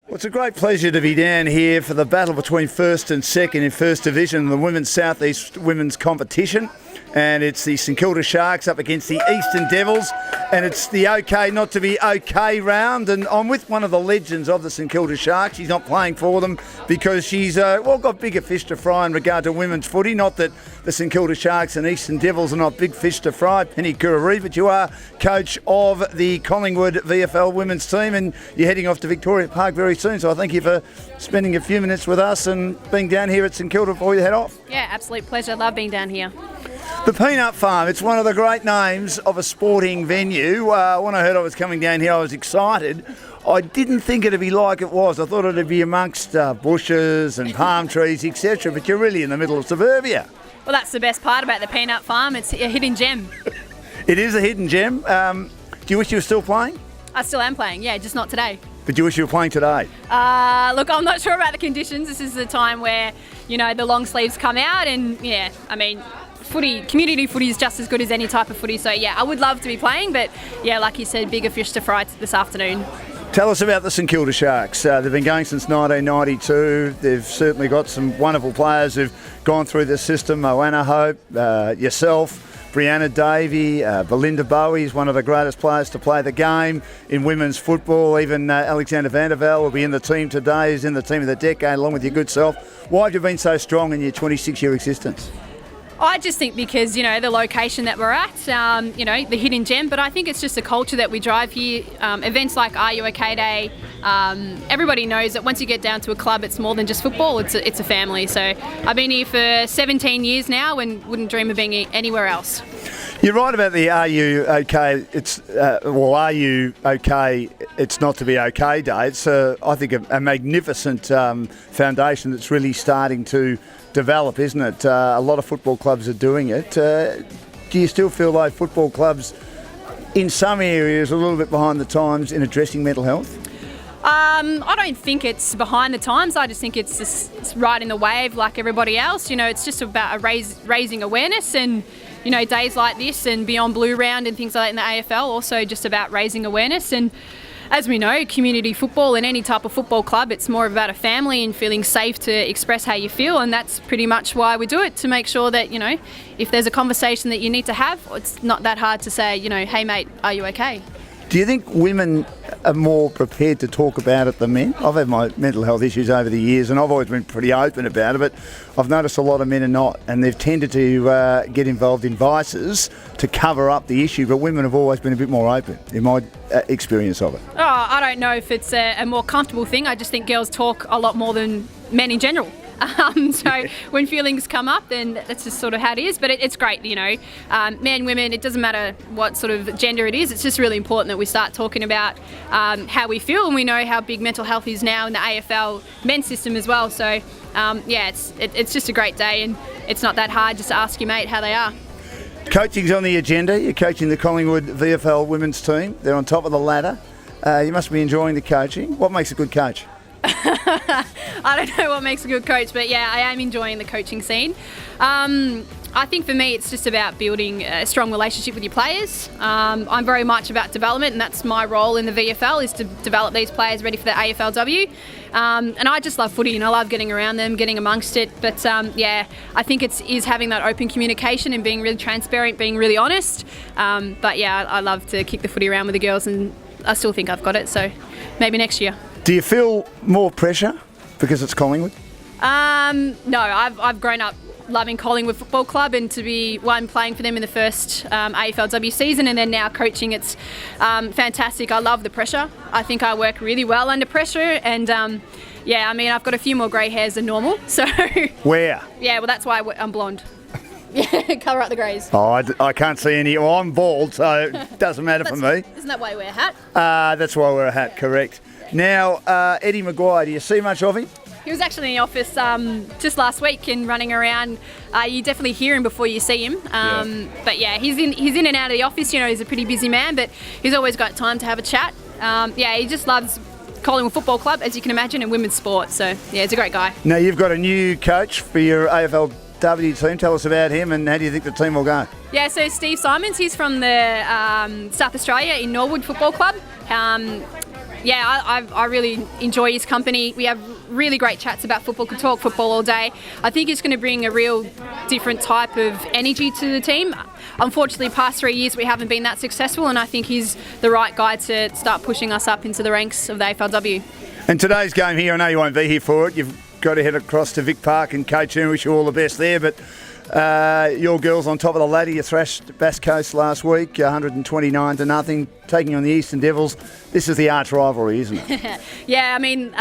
Well, it's a great pleasure to be down here for the battle between first and second in First Division in the Women's South East Women's Competition. And it's the St Kilda Sharks up against the Eastern Devils. And it's the okay not to be okay round. And I'm with one of the legends of the St Kilda Sharks. She's not playing for them because she's got bigger fish to fry in regard to women's footy. Not that the St Kilda Sharks and Eastern Devils are not big fish to fry, Penny Cula-Reid, but you are coach of the Collingwood VFL women's team and you're heading off to Victoria Park very soon. So I thank you for spending a few minutes with us and being down here at St Kilda before you head off. Yeah, absolute pleasure. Love being down here. The Peanut Farm, it's one of the great names of a sporting venue. When I heard I was coming down here, I was excited. I didn't think it'd be like it was. I thought it'd be amongst bushes and palm trees, etc. But you're really in the middle of suburbia. Well, that's the best part about the Peanut Farm. It's a hidden gem. It is a hidden gem. Do you wish you were still playing? I still am playing, yeah, just not today. But do you wish you were playing today? Look, I'm not sure about the conditions. This is the time where, the long sleeves come out and, community footy is just as good as any type of footy. So, yeah, I would love to be playing, but, yeah, like you said, bigger fish to fry this afternoon. Tell us about the St Kilda Sharks. They've been going since 1992. They've certainly got some wonderful players who've gone through the system. Moana Hope, yourself, Brianna Davey, Belinda Bowie is one of the greatest players to play the game in women's football. Even Alexander Vandervelde will be in the team today. He's in the team of the decade along with your good self. Why have you been so strong in your 26-year existence? I just think because, the location that we're at, the hidden gem, but I think it's just a culture that we drive here. Events like Are You OK Day, everybody knows that once you get down to a club, it's more than just football, it's a family. So I've been here for 17 years now and wouldn't dream of being anywhere else. You're right about the Are You OK? Are You OK? It's not to be OK day. It's, I think, a magnificent foundation that's really starting to develop, isn't it? A lot of football clubs are doing it. Do you still feel like football clubs, in some areas, are a little bit behind the times in addressing mental health? I don't think it's behind the times. I just think it's riding the wave like everybody else. It's just about raising awareness and, days like this and Beyond Blue Round and things like that in the AFL, also just about raising awareness. And as we know, community football in any type of football club, it's more about a family and feeling safe to express how you feel, and that's pretty much why we do it, to make sure that, if there's a conversation that you need to have, it's not that hard to say, hey mate, are you okay? Do you think women are more prepared to talk about it than men? I've had my mental health issues over the years and I've always been pretty open about it, but I've noticed a lot of men are not, and they've tended to get involved in vices to cover up the issue, but women have always been a bit more open, in my experience of it. Oh, I don't know if it's a more comfortable thing. I just think girls talk a lot more than men in general. When feelings come up, then that's just sort of how it is. But it's great, men, women, it doesn't matter what sort of gender it is. It's just really important that we start talking about how we feel, and we know how big mental health is now in the AFL men's system as well. So, it's just a great day, and it's not that hard just to ask your mate how they are. Coaching's on the agenda. You're coaching the Collingwood VFL women's team. They're on top of the ladder. You must be enjoying the coaching. What makes a good coach? I don't know what makes a good coach, but yeah, I am enjoying the coaching scene. I think for me it's just about building a strong relationship with your players. I'm very much about development, and that's my role in the VFL, is to develop these players ready for the AFLW. And I just love footy and I love getting around them, getting amongst it. But I think it is having that open communication and being really transparent, being really honest. I love to kick the footy around with the girls, and I still think I've got it, so maybe next year. Do you feel more pressure because it's Collingwood? No, I've grown up loving Collingwood Football Club, and to be playing for them in the first AFLW season and then now coaching, it's fantastic. I love the pressure. I think I work really well under pressure, and I've got a few more grey hairs than normal. So where? Yeah, well, that's why I'm blonde. Yeah, colour up the greys. Oh, I can't see any. Well, I'm bald, so it doesn't matter for me. Isn't that why you wear a hat? That's why I wear a hat, correct. Now, Eddie Maguire, do you see much of him? He was actually in the office just last week and running around. You definitely hear him before you see him. But yeah, he's in and out of the office. He's a pretty busy man, but he's always got time to have a chat. He just loves Collingwood Football Club, as you can imagine, and women's sport. So yeah, he's a great guy. Now you've got a new coach for your AFLW team. Tell us about him and how do you think the team will go? Yeah, so Steve Simons, he's from the South Australia in Norwood Football Club. I really enjoy his company. We have really great chats about football, could talk football all day. I think it's going to bring a real different type of energy to the team. Unfortunately, past 3 years we haven't been that successful, and I think he's the right guy to start pushing us up into the ranks of the AFLW. And today's game here, I know you won't be here for it. You've got to head across to Vic Park and coach and wish you all the best there. But your girls on top of the ladder, you thrashed Bass Coast last week, 129-0, taking on the Eastern Devils. This is the arch rivalry, isn't it? Yeah, I mean,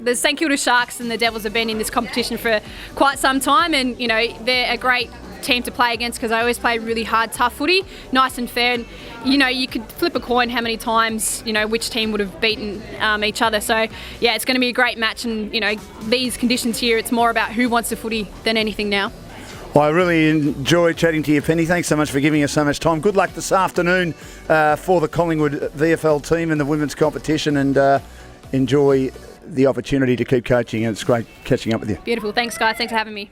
the St Kilda Sharks and the Devils have been in this competition for quite some time, and you know they're a great team to play against because I always play really hard, tough footy, nice and fair. And, you know, you could flip a coin how many times, you know, which team would have beaten each other. So, yeah, it's going to be a great match. And, you know, these conditions here, it's more about who wants the footy than anything now. Well, I really enjoyed chatting to you, Penny. Thanks so much for giving us so much time. Good luck this afternoon for the Collingwood VFL team in the women's competition, and enjoy the opportunity to keep coaching. And it's great catching up with you. Beautiful. Thanks, guys. Thanks for having me.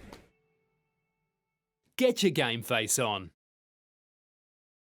Get your GameFace on.